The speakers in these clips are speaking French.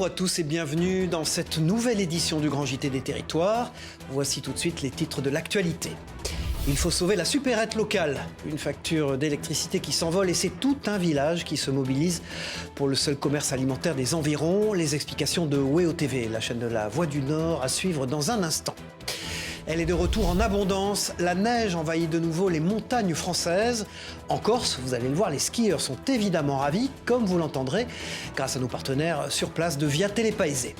Bonjour à tous et bienvenue dans cette nouvelle édition du Grand JT des Territoires. Voici tout de suite les titres de l'actualité. Il faut sauver la supérette locale. Une facture d'électricité qui s'envole et c'est tout un village qui se mobilise pour le seul commerce alimentaire des environs. Les explications de WEO TV, la chaîne de la Voix du Nord, à suivre dans un instant. Elle est de retour en abondance. La neige envahit de nouveau les montagnes françaises. En Corse, vous allez le voir, les skieurs sont évidemment ravis, comme vous l'entendrez, grâce à nos partenaires sur place de Via Télépaésé.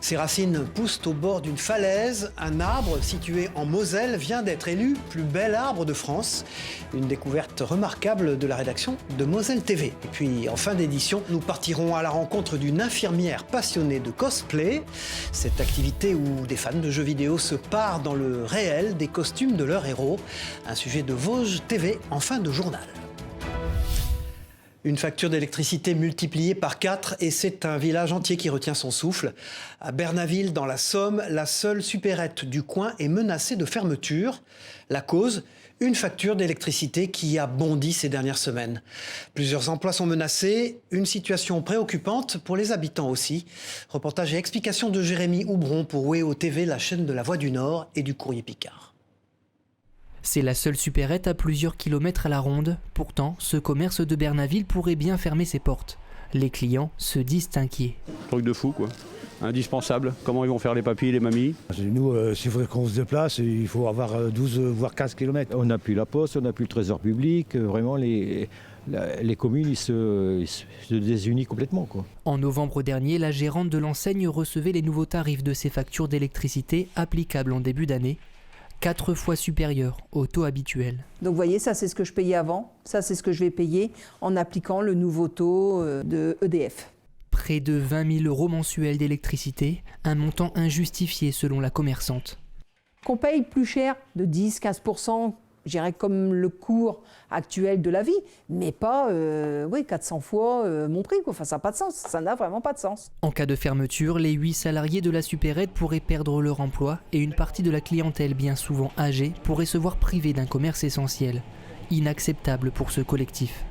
Ses racines poussent au bord d'une falaise. Un arbre situé en Moselle vient d'être élu plus bel arbre de France. Une découverte remarquable de la rédaction de Moselle TV. Et puis, en fin d'édition, nous partirons à la rencontre d'une infirmière passionnée de cosplay. Cette activité où des fans de jeux vidéo se parent dans le réel des costumes de leurs héros. Un sujet de Vosges TV en fin de journal. Une facture d'électricité multipliée par 4 et c'est un village entier qui retient son souffle. À Bernaville, dans la Somme, la seule supérette du coin est menacée de fermeture. La cause, une facture d'électricité qui a bondi ces dernières semaines. Plusieurs emplois sont menacés, une situation préoccupante pour les habitants aussi. Reportage et explication de Jérémy Houbron pour WEO TV, la chaîne de la Voix du Nord et du Courrier Picard. C'est la seule supérette à plusieurs kilomètres à la ronde. Pourtant, ce commerce de Bernaville pourrait bien fermer ses portes. Les clients se disent inquiets. Truc de fou, quoi. Indispensable. Comment ils vont faire les papis, les mamies? Nous, s'il faudrait qu'on se déplace, il faut avoir 12 voire 15 km. On n'a plus la poste, on n'a plus le trésor public. Vraiment, les communes ils se désunissent complètement, quoi. En novembre dernier, la gérante de l'enseigne recevait les nouveaux tarifs de ses factures d'électricité applicables en début d'année. 4 fois supérieur au taux habituel. Donc vous voyez, ça c'est ce que je payais avant, ça c'est ce que je vais payer en appliquant le nouveau taux de EDF. Près de 20 000 € mensuels d'électricité, un montant injustifié selon la commerçante. Qu'on paye plus cher de 10-15%, je dirais comme le cours actuel de la vie, mais pas 400 fois mon prix, quoi. Enfin, ça n'a pas de sens, ça n'a vraiment pas de sens. En cas de fermeture, les 8 salariés de la supérette pourraient perdre leur emploi et une partie de la clientèle, bien souvent âgée, pourrait se voir privée d'un commerce essentiel. Inacceptable pour ce collectif.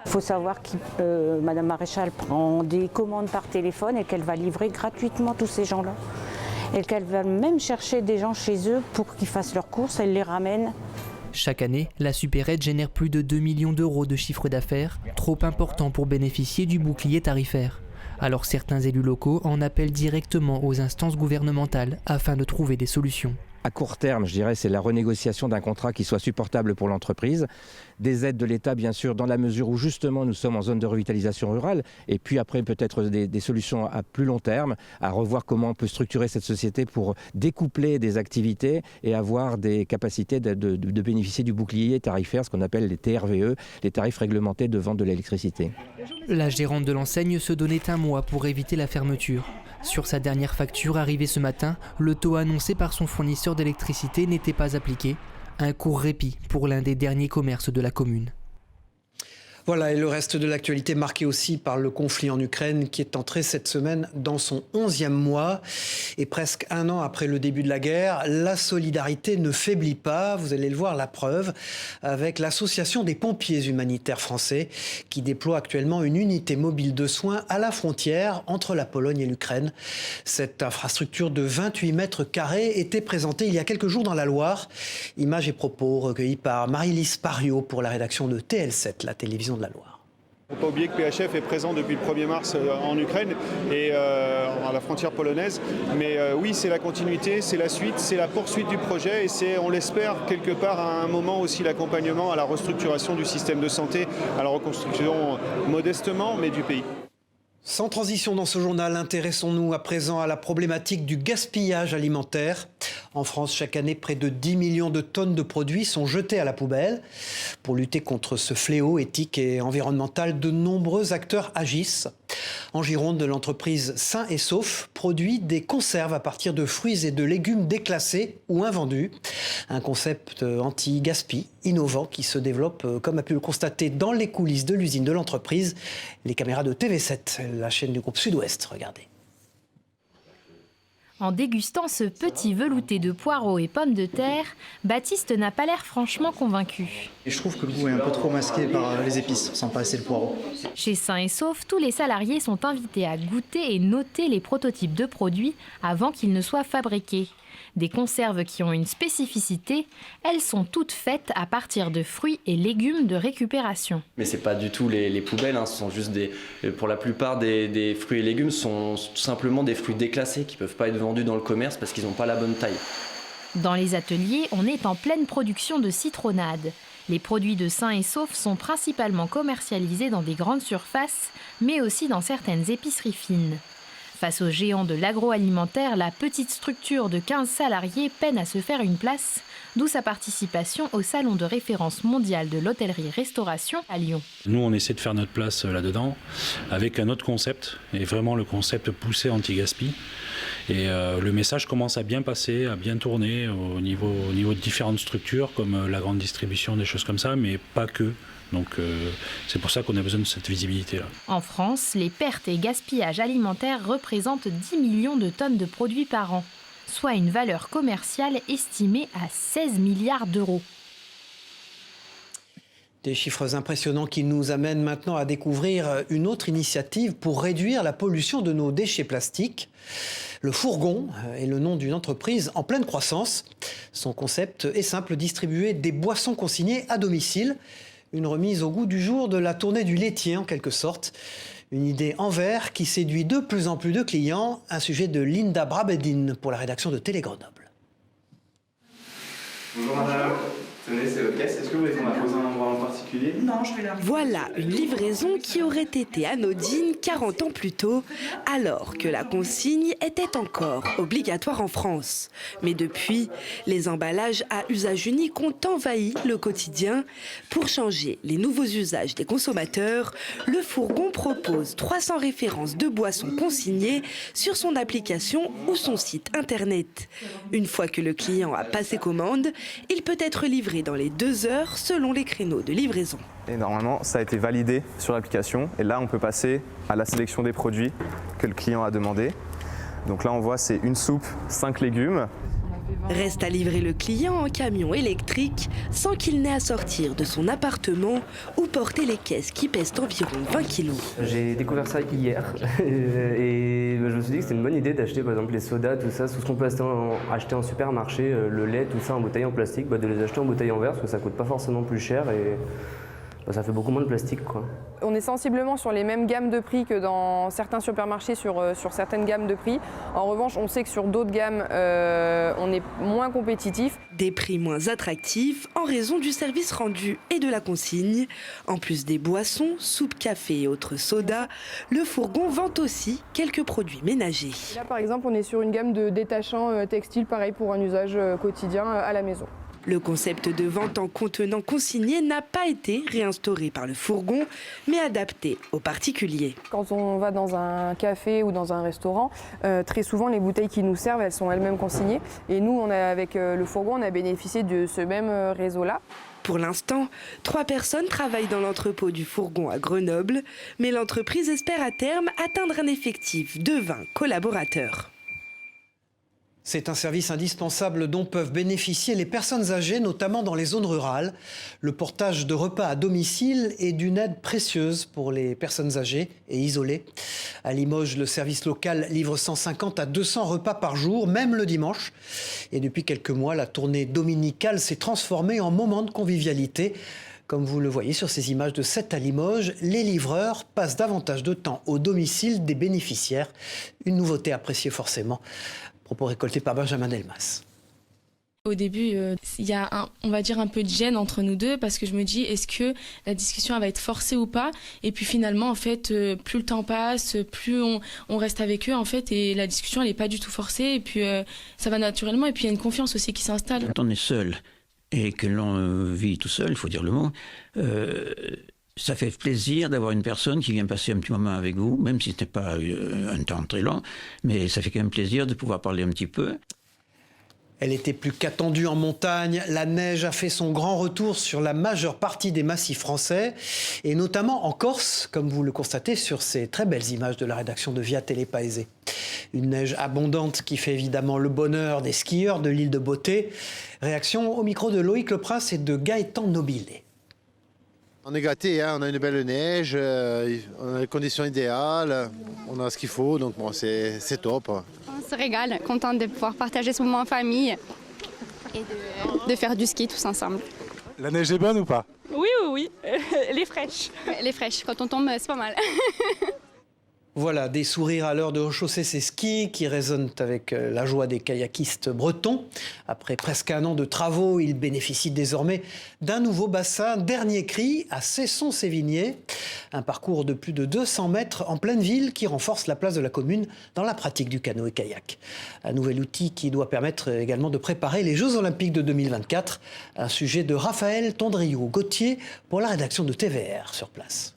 Il faut savoir que Madame Maréchal prend des commandes par téléphone et qu'elle va livrer gratuitement tous ces gens-là. Et qu'elle va même chercher des gens chez eux pour qu'ils fassent leurs courses, elle les ramène. Chaque année, la supérette génère plus de 2 millions d'euros de chiffre d'affaires, trop important pour bénéficier du bouclier tarifaire. Alors certains élus locaux en appellent directement aux instances gouvernementales afin de trouver des solutions. À court terme, je dirais, c'est la renégociation d'un contrat qui soit supportable pour l'entreprise. Des aides de l'État, bien sûr, dans la mesure où justement nous sommes en zone de revitalisation rurale. Et puis après, peut-être des solutions à plus long terme, à revoir comment on peut structurer cette société pour découpler des activités et avoir des capacités de bénéficier du bouclier tarifaire, ce qu'on appelle les TRVE, les tarifs réglementés de vente de l'électricité. La gérante de l'enseigne se donnait un mois pour éviter la fermeture. Sur sa dernière facture arrivée ce matin, le taux annoncé par son fournisseur d'électricité n'était pas appliqué. Un court répit pour l'un des derniers commerces de la commune. Voilà, et le reste de l'actualité marqué aussi par le conflit en Ukraine qui est entré cette semaine dans son 11e mois. Et presque un an après le début de la guerre, la solidarité ne faiblit pas. Vous allez le voir, la preuve, avec l'association des pompiers humanitaires français qui déploie actuellement une unité mobile de soins à la frontière entre la Pologne et l'Ukraine. Cette infrastructure de 28 mètres carrés était présentée il y a quelques jours dans la Loire. Images et propos recueillis par Marie-Lise Pariot pour la rédaction de TL7, la télévision de la Loire. Il ne faut pas oublier que PHF est présent depuis le 1er mars en Ukraine et à la frontière polonaise. Mais oui, c'est la continuité, c'est la suite, c'est la poursuite du projet et c'est, on l'espère, quelque part à un moment aussi l'accompagnement à la restructuration du système de santé, à la reconstruction modestement, mais du pays. Sans transition dans ce journal, intéressons-nous à présent à la problématique du gaspillage alimentaire. En France, chaque année, près de 10 millions de tonnes de produits sont jetés à la poubelle. Pour lutter contre ce fléau éthique et environnemental, de nombreux acteurs agissent. En Gironde, l'entreprise Sain et Sauf produit des conserves à partir de fruits et de légumes déclassés ou invendus. Un concept anti-gaspi innovant qui se développe, comme a pu le constater dans les coulisses de l'usine de l'entreprise, les caméras de TV7, la chaîne du groupe Sud-Ouest. Regardez. En dégustant ce petit velouté de poireaux et pommes de terre, Baptiste n'a pas l'air franchement convaincu. Et je trouve que le goût est un peu trop masqué par les épices, sans passer le poireau. Chez Sain et Sauf, tous les salariés sont invités à goûter et noter les prototypes de produits avant qu'ils ne soient fabriqués. Des conserves qui ont une spécificité, elles sont toutes faites à partir de fruits et légumes de récupération. Mais c'est pas du tout les poubelles, hein. Ce sont juste pour la plupart des fruits et légumes sont tout simplement des fruits déclassés qui peuvent pas être vendus dans le commerce parce qu'ils n'ont pas la bonne taille. Dans les ateliers, on est en pleine production de citronnade. Les produits de Sain et Sauf sont principalement commercialisés dans des grandes surfaces, mais aussi dans certaines épiceries fines. Face aux géants de l'agroalimentaire, la petite structure de 15 salariés peine à se faire une place, d'où sa participation au salon de référence mondial de l'hôtellerie-restauration à Lyon. Nous, on essaie de faire notre place là-dedans avec un autre concept, et vraiment le concept poussé anti-gaspi. Et le message commence à bien passer, à bien tourner au niveau de différentes structures, comme la grande distribution, des choses comme ça, mais pas que. Donc c'est pour ça qu'on a besoin de cette visibilité-là. En France, les pertes et gaspillages alimentaires représentent 10 millions de tonnes de produits par an, soit une valeur commerciale estimée à 16 milliards d'euros. Des chiffres impressionnants qui nous amènent maintenant à découvrir une autre initiative pour réduire la pollution de nos déchets plastiques. Le Fourgon est le nom d'une entreprise en pleine croissance. Son concept est simple, distribuer des boissons consignées à domicile. Une remise au goût du jour de la tournée du laitier en quelque sorte. Une idée en verre qui séduit de plus en plus de clients. Un sujet de Linda Brabedin pour la rédaction de Télé Grenoble. Bonjour madame, tenez c'est votre caisse, est-ce que vous voulez qu'on la pose à un endroit en particulier? Non, je vais la... Voilà une livraison qui aurait été anodine 40 ans plus tôt, alors que la consigne était encore obligatoire en France. Mais depuis, les emballages à usage unique ont envahi le quotidien. Pour changer les nouveaux usages des consommateurs, le Fourgon propose 300 références de boissons consignées sur son application ou son site internet. Une fois que le client a passé commande, il peut être livré dans les 2 heures selon les créneaux de livraison. Et normalement, ça a été validé sur l'application. Et là, on peut passer à la sélection des produits que le client a demandé. Donc là, on voit, c'est une soupe, 5 légumes. Reste à livrer le client en camion électrique sans qu'il n'ait à sortir de son appartement ou porter les caisses qui pèsent environ 20 kilos. J'ai découvert ça hier et je me suis dit que c'était une bonne idée d'acheter par exemple les sodas, tout ça, tout ce qu'on peut acheter en supermarché, le lait, tout ça en bouteille en plastique, de les acheter en bouteille en verre parce que ça coûte pas forcément plus cher et ça fait beaucoup moins de plastique, quoi. On est sensiblement sur les mêmes gammes de prix que dans certains supermarchés sur certaines gammes de prix. En revanche, on sait que sur d'autres gammes, on est moins compétitif. Des prix moins attractifs en raison du service rendu et de la consigne. En plus des boissons, soupes, café et autres sodas, le Fourgon vend aussi quelques produits ménagers. Là, par exemple, on est sur une gamme de détachants textiles, pareil pour un usage quotidien à la maison. Le concept de vente en contenant consigné n'a pas été réinstauré par le Fourgon, mais adapté aux particuliers. Quand on va dans un café ou dans un restaurant, très souvent les bouteilles qui nous servent, elles sont elles-mêmes consignées. Et nous, avec le Fourgon, on a bénéficié de ce même réseau-là. Pour l'instant, 3 personnes travaillent dans l'entrepôt du Fourgon à Grenoble, mais l'entreprise espère à terme atteindre un effectif de 20 collaborateurs. C'est un service indispensable dont peuvent bénéficier les personnes âgées, notamment dans les zones rurales. Le portage de repas à domicile est d'une aide précieuse pour les personnes âgées et isolées. À Limoges, le service local livre 150 à 200 repas par jour, même le dimanche. Et depuis quelques mois, la tournée dominicale s'est transformée en moment de convivialité. Comme vous le voyez sur ces images de 7 à Limoges, les livreurs passent davantage de temps au domicile des bénéficiaires. Une nouveauté appréciée forcément. Propos récoltés par Benjamin Delmas. Au début, il y a on va dire un peu de gêne entre nous deux parce que je me dis est-ce que la discussion elle va être forcée ou pas, et puis finalement en fait plus le temps passe, plus on reste avec eux en fait, et la discussion elle est pas du tout forcée, et puis ça va naturellement, et puis il y a une confiance aussi qui s'installe. Quand on est seul et que l'on vit tout seul, il faut dire le mot, ça fait plaisir d'avoir une personne qui vient passer un petit moment avec vous, même si ce n'est pas un temps très long, mais ça fait quand même plaisir de pouvoir parler un petit peu. Elle était plus qu'attendue en montagne. La neige a fait son grand retour sur la majeure partie des massifs français, et notamment en Corse, comme vous le constatez sur ces très belles images de la rédaction de Via Télé Paese. Une neige abondante qui fait évidemment le bonheur des skieurs de l'île de Beauté. Réaction au micro de Loïc Leprince et de Gaëtan Nobilé. On est gâtés, hein, on a une belle neige, on a les conditions idéales, on a ce qu'il faut, donc bon, c'est top. On se régale, content de pouvoir partager ce moment en famille et de faire du ski tous ensemble. La neige est bonne ou pas? Oui, elle est fraîche. Elle est fraîche, quand on tombe, c'est pas mal. Voilà, des sourires à l'heure de rechausser ses skis qui résonnent avec la joie des kayakistes bretons. Après presque un an de travaux, ils bénéficient désormais d'un nouveau bassin dernier cri à Cesson-Sévigné. Un parcours de plus de 200 mètres en pleine ville qui renforce la place de la commune dans la pratique du canoë-kayak. Un nouvel outil qui doit permettre également de préparer les Jeux Olympiques de 2024. Un sujet de Raphaël Tondriou-Gauthier pour la rédaction de TVR sur place.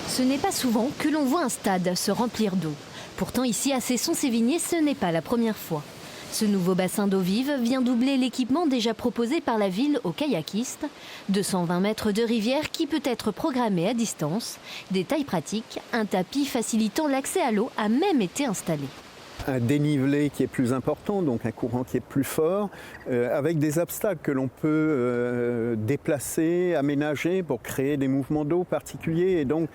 Ce n'est pas souvent que l'on voit un stade se remplir d'eau. Pourtant ici à Cesson-Sévigné, ce n'est pas la première fois. Ce nouveau bassin d'eau vive vient doubler l'équipement déjà proposé par la ville aux kayakistes. 220 mètres de rivière qui peut être programmé à distance. Détail pratique, un tapis facilitant l'accès à l'eau a même été installé. Un dénivelé qui est plus important, donc un courant qui est plus fort, avec des obstacles que l'on peut déplacer, aménager pour créer des mouvements d'eau particuliers. Et donc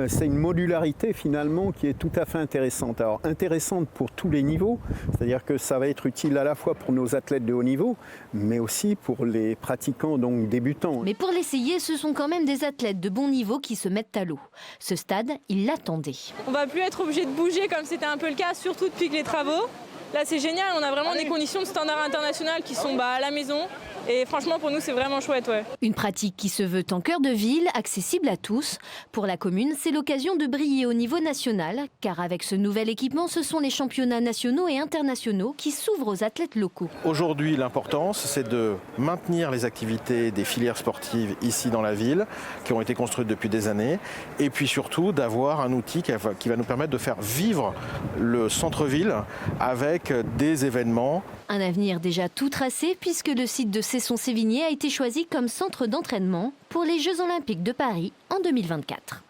c'est une modularité finalement qui est tout à fait intéressante. Alors intéressante pour tous les niveaux, c'est-à-dire que ça va être utile à la fois pour nos athlètes de haut niveau, mais aussi pour les pratiquants donc débutants. Mais pour l'essayer, ce sont quand même des athlètes de bon niveau qui se mettent à l'eau. Ce stade, ils l'attendaient. On va plus être obligé de bouger comme c'était un peu le cas, surtout depuis les travaux. Là c'est génial, on a vraiment des conditions de standard international qui sont à la maison et franchement pour nous c'est vraiment chouette. Ouais. Une pratique qui se veut en cœur de ville, accessible à tous. Pour la commune, c'est l'occasion de briller au niveau national, car avec ce nouvel équipement, ce sont les championnats nationaux et internationaux qui s'ouvrent aux athlètes locaux. Aujourd'hui, l'importance, c'est de maintenir les activités des filières sportives ici dans la ville, qui ont été construites depuis des années, et puis surtout d'avoir un outil qui va nous permettre de faire vivre le centre-ville avec des événements. Un avenir déjà tout tracé puisque le site de Cesson-Sévigné a été choisi comme centre d'entraînement pour les Jeux Olympiques de Paris en 2024.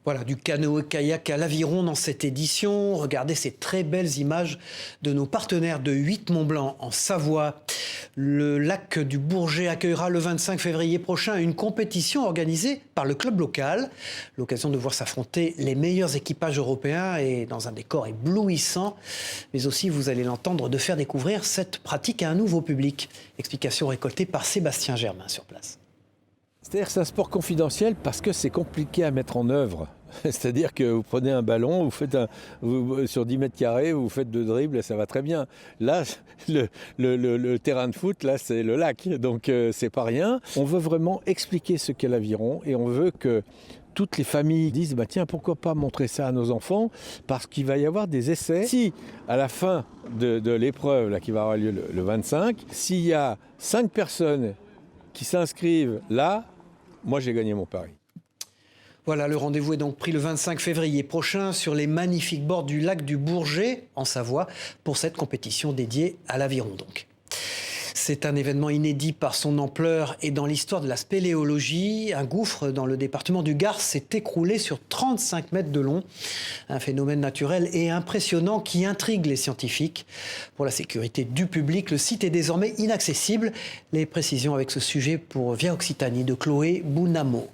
Voilà, du canoë-kayak à l'aviron dans cette édition. Regardez ces très belles images de nos partenaires de Huit-Mont-Blanc en Savoie. Le lac du Bourget accueillera le 25 février prochain une compétition organisée par le club local. L'occasion de voir s'affronter les meilleurs équipages européens et dans un décor éblouissant. Mais aussi, vous allez l'entendre, de faire découvrir cette pratique à un nouveau public. Explication récoltée par Sébastien Germain sur place. C'est-à-dire que c'est un sport confidentiel parce que c'est compliqué à mettre en œuvre. C'est-à-dire que vous prenez un ballon, vous faites sur 10 mètres carrés, vous faites 2 dribbles et ça va très bien. Là, le terrain de foot, là, c'est le lac, donc c'est pas rien. On veut vraiment expliquer ce qu'est l'aviron et on veut que toutes les familles disent bah tiens, pourquoi pas montrer ça à nos enfants, parce qu'il va y avoir des essais. Si à la fin de l'épreuve là, qui va avoir lieu le 25, s'il y a 5 personnes qui s'inscrivent là, moi j'ai gagné mon pari. Voilà, le rendez-vous est donc pris le 25 février prochain sur les magnifiques bords du lac du Bourget, en Savoie, pour cette compétition dédiée à l'aviron donc. C'est un événement inédit par son ampleur et dans l'histoire de la spéléologie. Un gouffre dans le département du Gard s'est écroulé sur 35 mètres de long. Un phénomène naturel et impressionnant qui intrigue les scientifiques. Pour la sécurité du public, le site est désormais inaccessible. Les précisions avec ce sujet pour Via Occitanie de Chloé Bounamo.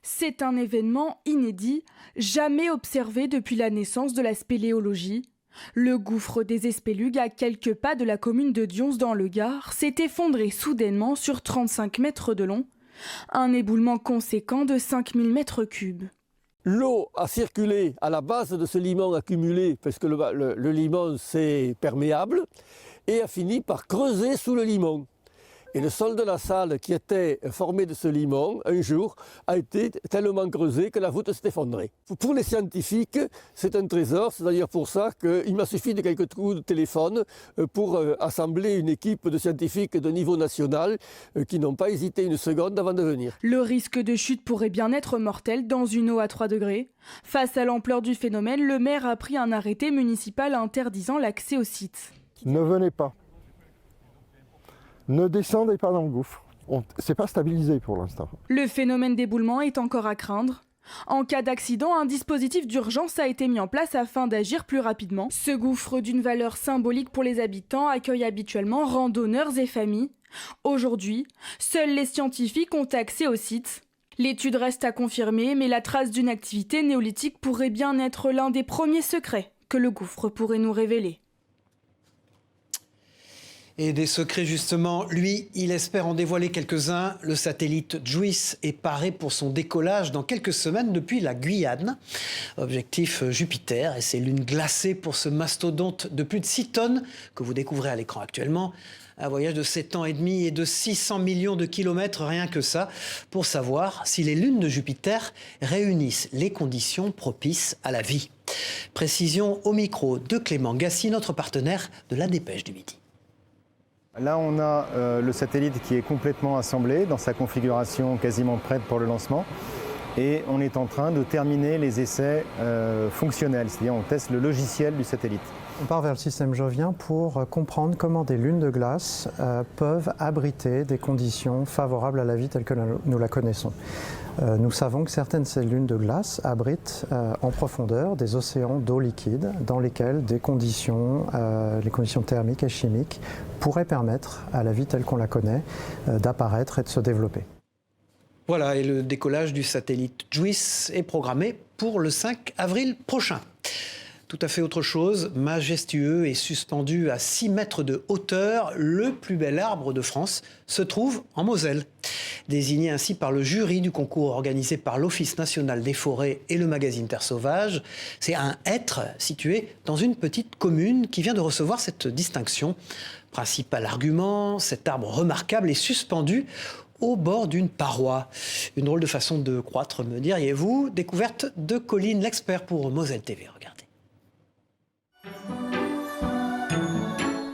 C'est un événement inédit, jamais observé depuis la naissance de la spéléologie. Le gouffre des Espélugues, à quelques pas de la commune de Dions dans le Gard, s'est effondré soudainement sur 35 mètres de long. Un éboulement conséquent de 5000 mètres cubes. L'eau a circulé à la base de ce limon accumulé, parce que le limon c'est perméable, et a fini par creuser sous le limon. Et le sol de la salle qui était formé de ce limon, un jour, a été tellement creusé que la voûte s'est effondrée. Pour les scientifiques, c'est un trésor. C'est d'ailleurs pour ça qu'il m'a suffi de quelques coups de téléphone pour assembler une équipe de scientifiques de niveau national qui n'ont pas hésité une seconde avant de venir. Le risque de chute pourrait bien être mortel dans une eau à 3 degrés. Face à l'ampleur du phénomène, le maire a pris un arrêté municipal interdisant l'accès au site. Ne venez pas. Ne descendez pas dans le gouffre. C'est pas stabilisé pour l'instant. Le phénomène d'éboulement est encore à craindre. En cas d'accident, un dispositif d'urgence a été mis en place afin d'agir plus rapidement. Ce gouffre d'une valeur symbolique pour les habitants accueille habituellement randonneurs et familles. Aujourd'hui, seuls les scientifiques ont accès au site. L'étude reste à confirmer, mais la trace d'une activité néolithique pourrait bien être l'un des premiers secrets que le gouffre pourrait nous révéler. Et des secrets justement, lui, il espère en dévoiler quelques-uns. Le satellite JUICE est paré pour son décollage dans quelques semaines depuis la Guyane. Objectif Jupiter et ses lunes glacées pour ce mastodonte de plus de 6 tonnes que vous découvrez à l'écran actuellement. Un voyage de 7 ans et demi et de 600 millions de kilomètres, rien que ça, pour savoir si les lunes de Jupiter réunissent les conditions propices à la vie. Précision au micro de Clément Gassi, notre partenaire de la Dépêche du Midi. Là, on a le satellite qui est complètement assemblé dans sa configuration quasiment prête pour le lancement. Et on est en train de terminer les essais fonctionnels, c'est-à-dire on teste le logiciel du satellite. On part vers le système jovien pour comprendre comment des lunes de glace peuvent abriter des conditions favorables à la vie telle que nous la connaissons. Nous savons que certaines de ces lunes de glace abritent en profondeur des océans d'eau liquide dans lesquels les conditions thermiques et chimiques pourraient permettre à la vie telle qu'on la connaît d'apparaître et de se développer. Voilà, et le décollage du satellite JUICE est programmé pour le 5 avril prochain. Tout à fait autre chose, majestueux et suspendu à 6 mètres de hauteur, le plus bel arbre de France se trouve en Moselle. Désigné ainsi par le jury du concours organisé par l'Office national des forêts et le magazine Terre sauvage, c'est un hêtre situé dans une petite commune qui vient de recevoir cette distinction. Principal argument, cet arbre remarquable est suspendu au bord d'une paroi. Une drôle de façon de croître, me diriez-vous. Découverte de Colline, l'expert pour Moselle TV. Regardez.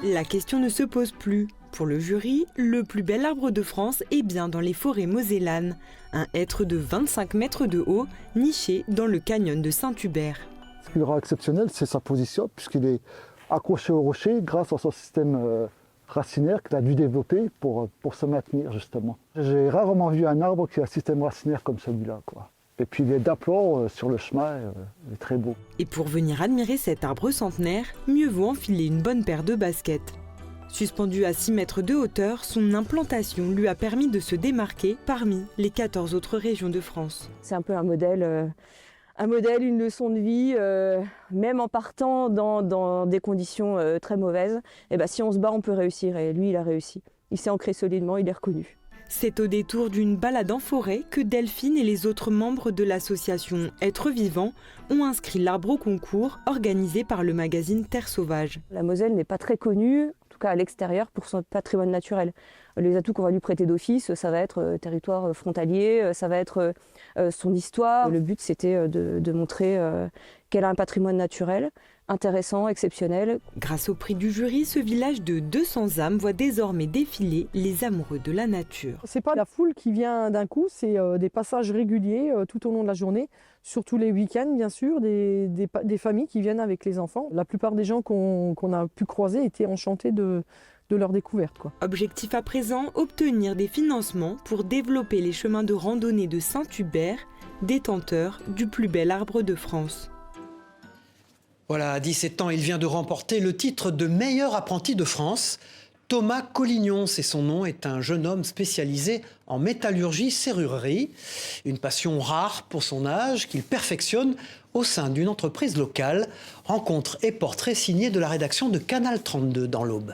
La question ne se pose plus. Pour le jury, le plus bel arbre de France est bien dans les forêts mosellanes. Un hêtre de 25 mètres de haut, niché dans le canyon de Saint-Hubert. Ce qui est exceptionnel, c'est sa position, puisqu'il est accroché au rocher grâce à son système racinaire qu'il a dû développer pour se maintenir, justement. J'ai rarement vu un arbre qui a un système racinaire comme celui-là, quoi. Et puis les d'aplomb sur le chemin, il est très beau. Et pour venir admirer cet arbre centenaire, mieux vaut enfiler une bonne paire de baskets. Suspendu à 6 mètres de hauteur, son implantation lui a permis de se démarquer parmi les 14 autres régions de France. C'est un peu un modèle, une leçon de vie, même en partant dans des conditions très mauvaises. Et si on se bat, on peut réussir. Et lui, il a réussi. Il s'est ancré solidement, il est reconnu. C'est au détour d'une balade en forêt que Delphine et les autres membres de l'association Être Vivant ont inscrit l'arbre au concours organisé par le magazine Terre sauvage. La Moselle n'est pas très connue, en tout cas à l'extérieur, pour son patrimoine naturel. Les atouts qu'on va lui prêter d'office, ça va être territoire frontalier, ça va être son histoire. Le but, c'était de montrer qu'elle a un patrimoine naturel intéressant, exceptionnel. Grâce au prix du jury, ce village de 200 âmes voit désormais défiler les amoureux de la nature. C'est pas la foule qui vient d'un coup, c'est des passages réguliers tout au long de la journée, surtout les week-ends bien sûr, des familles qui viennent avec les enfants. La plupart des gens qu'on a pu croiser étaient enchantés de leur découverte, quoi. Objectif à présent, obtenir des financements pour développer les chemins de randonnée de Saint-Hubert, détenteur du plus bel arbre de France. Voilà, à 17 ans, il vient de remporter le titre de meilleur apprenti de France. Thomas Collignon, c'est son nom, est un jeune homme spécialisé en métallurgie serrurerie. Une passion rare pour son âge qu'il perfectionne au sein d'une entreprise locale. Rencontre et portrait signés de la rédaction de Canal 32 dans l'Aube.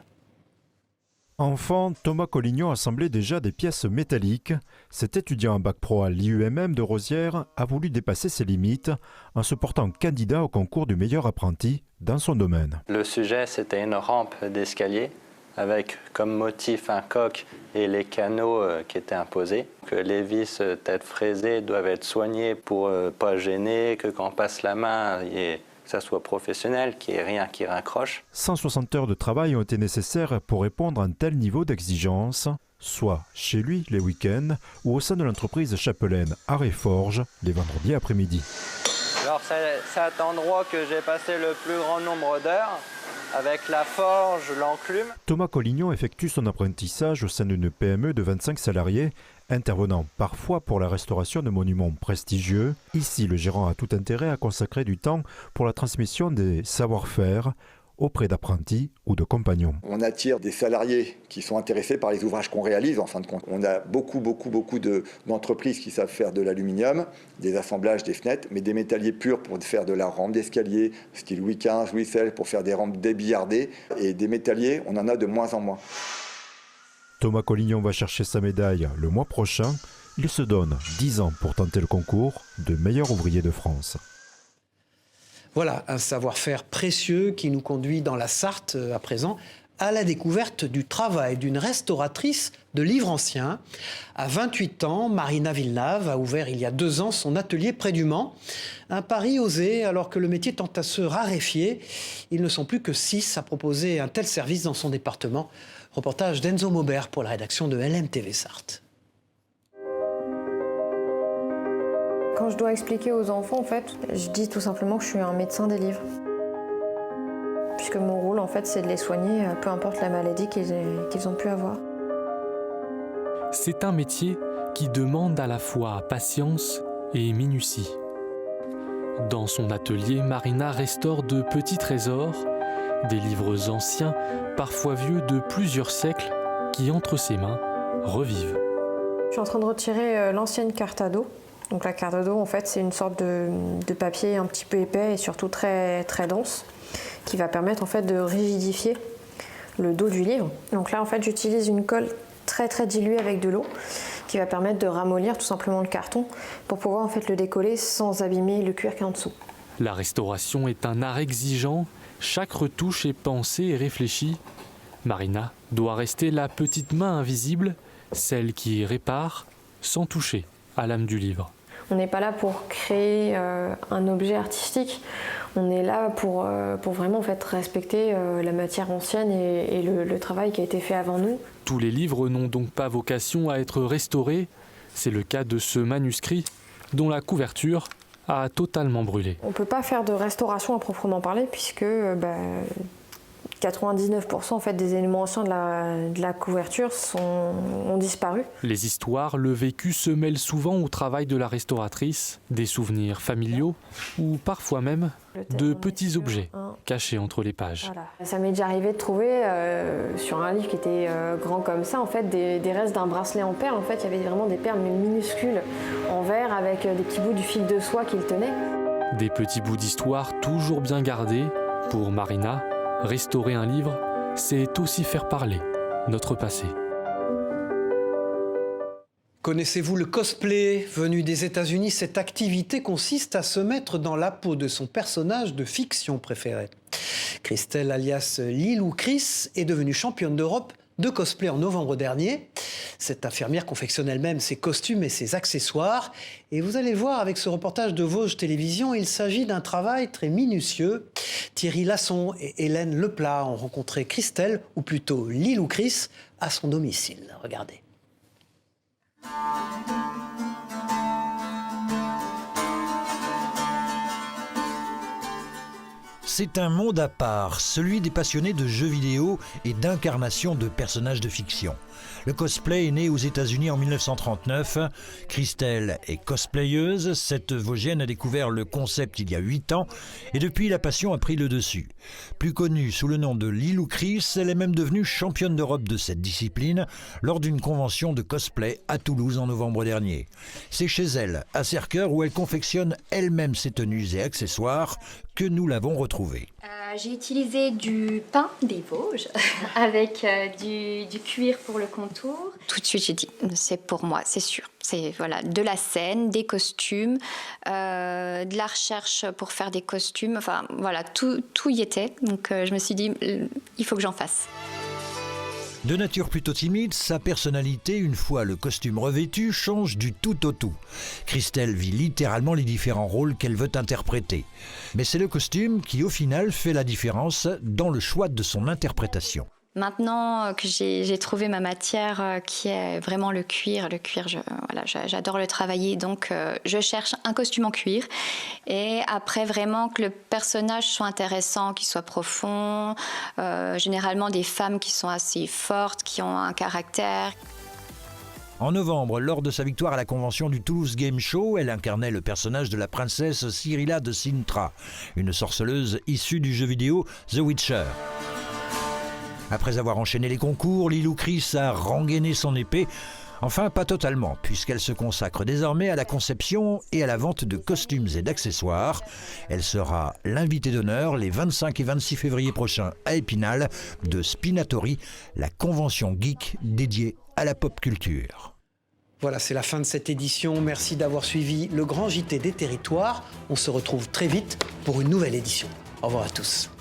Enfant, Thomas Collignon assemblait déjà des pièces métalliques. Cet étudiant en bac pro à l'IUMM de Rosières a voulu dépasser ses limites en se portant candidat au concours du meilleur apprenti dans son domaine. Le sujet, c'était une rampe d'escalier avec comme motif un coq et les canaux qui étaient imposés. Que les vis tête fraisée doivent être soignées pour ne pas gêner, que quand on passe la main, que ça soit professionnel, qu'il n'y ait rien qui raccroche. 160 heures de travail ont été nécessaires pour répondre à un tel niveau d'exigence, soit chez lui les week-ends ou au sein de l'entreprise chapelaine Arrêt-Forge les vendredis après-midi. Alors c'est à cet endroit que j'ai passé le plus grand nombre d'heures, avec la forge, l'enclume. Thomas Collignon effectue son apprentissage au sein d'une PME de 25 salariés Intervenant parfois pour la restauration de monuments prestigieux, ici le gérant a tout intérêt à consacrer du temps pour la transmission des savoir-faire auprès d'apprentis ou de compagnons. On attire des salariés qui sont intéressés par les ouvrages qu'on réalise en fin de compte. On a beaucoup d'entreprises qui savent faire de l'aluminium, des assemblages, des fenêtres, mais des métalliers purs pour faire de la rampe d'escalier, style Louis XV, Louis XVI, pour faire des rampes débillardées. Et des métalliers, on en a de moins en moins. Thomas Collignon va chercher sa médaille le mois prochain. Il se donne 10 ans pour tenter le concours de meilleur ouvrier de France. Voilà, un savoir-faire précieux qui nous conduit dans la Sarthe à présent à la découverte du travail d'une restauratrice de livres anciens. À 28 ans, Marina Villeneuve a ouvert il y a 2 ans son atelier près du Mans. Un pari osé alors que le métier tend à se raréfier. Ils ne sont plus que 6 à proposer un tel service dans son département. Reportage d'Enzo Maubert pour la rédaction de LMTV Sarthe. Quand je dois expliquer aux enfants, en fait, je dis tout simplement que je suis un médecin des livres. Puisque mon rôle, en fait, c'est de les soigner, peu importe la maladie qu'ils ont pu avoir. C'est un métier qui demande à la fois patience et minutie. Dans son atelier, Marina restaure de petits trésors, des livres anciens, parfois vieux de plusieurs siècles, qui, entre ses mains, revivent. Je suis en train de retirer l'ancienne carte ado. Donc la carte ado, en fait, c'est une sorte de papier un petit peu épais et surtout très, très dense, qui va permettre en fait de rigidifier le dos du livre. Donc là, en fait, j'utilise une colle très très diluée avec de l'eau, qui va permettre de ramollir tout simplement le carton pour pouvoir en fait le décoller sans abîmer le cuir qui est en dessous. La restauration est un art exigeant. Chaque retouche est pensée et réfléchie. Marina doit rester la petite main invisible, celle qui répare sans toucher à l'âme du livre. On n'est pas là pour créer un objet artistique, on est là pour vraiment en fait, respecter la matière ancienne et le travail qui a été fait avant nous. Tous les livres n'ont donc pas vocation à être restaurés. C'est le cas de ce manuscrit dont la couverture a totalement brûlé. On ne peut pas faire de restauration à proprement parler puisque 99% en fait, des éléments anciens de la couverture ont disparu. Les histoires, le vécu se mêlent souvent au travail de la restauratrice, des souvenirs familiaux ou parfois même de petits objets cachés entre les pages. Voilà. Ça m'est déjà arrivé de trouver sur un livre qui était grand comme ça en fait, des restes d'un bracelet en perles. En fait, il y avait vraiment des perles minuscules en verre avec des petits bouts du fil de soie qui le tenaient. Des petits bouts d'histoire toujours bien gardés. Pour Marina, restaurer un livre, c'est aussi faire parler notre passé. Connaissez-vous le cosplay venu des États-Unis? Cette activité consiste à se mettre dans la peau de son personnage de fiction préféré. Christelle, alias Lilou Chris, est devenue championne d'Europe de cosplay en novembre dernier. Cette infirmière confectionne elle-même ses costumes et ses accessoires. Et vous allez le voir avec ce reportage de Vosges Télévisions, il s'agit d'un travail très minutieux. Thierry Lasson et Hélène Leplat ont rencontré Christelle, ou plutôt Lilou Chris, à son domicile. Regardez. C'est un monde à part, celui des passionnés de jeux vidéo et d'incarnation de personnages de fiction. Le cosplay est né aux États-Unis en 1939. Christelle est cosplayeuse. Cette Vosgienne a découvert le concept il y a 8 ans et depuis, la passion a pris le dessus. Plus connue sous le nom de Lilou Chris, elle est même devenue championne d'Europe de cette discipline lors d'une convention de cosplay à Toulouse en novembre dernier. C'est chez elle, à Serqueur, où elle confectionne elle-même ses tenues et accessoires, que nous l'avons retrouvée. J'ai utilisé du pain des Vosges avec du cuir pour le contour. Tout de suite, j'ai dit, c'est pour moi, c'est sûr. C'est voilà, de la scène, des costumes, de la recherche pour faire des costumes. Enfin, voilà, tout y était. Donc, je me suis dit, il faut que j'en fasse. De nature plutôt timide, sa personnalité, une fois le costume revêtu, change du tout au tout. Christelle vit littéralement les différents rôles qu'elle veut interpréter. Mais c'est le costume qui, au final, fait la différence dans le choix de son interprétation. Maintenant que j'ai trouvé ma matière qui est vraiment le cuir, j'adore le travailler, donc je cherche un costume en cuir et après vraiment que le personnage soit intéressant, qu'il soit profond, généralement des femmes qui sont assez fortes, qui ont un caractère. En novembre, lors de sa victoire à la convention du Toulouse Game Show, elle incarnait le personnage de la princesse Cyrilla de Sintra, une sorceleuse issue du jeu vidéo The Witcher. Après avoir enchaîné les concours, Lilou Chris a rengainé son épée. Enfin, pas totalement, puisqu'elle se consacre désormais à la conception et à la vente de costumes et d'accessoires. Elle sera l'invitée d'honneur les 25 et 26 février prochains à Épinal de Spinatori, la convention geek dédiée à la pop culture. Voilà, c'est la fin de cette édition. Merci d'avoir suivi le Grand JT des Territoires. On se retrouve très vite pour une nouvelle édition. Au revoir à tous.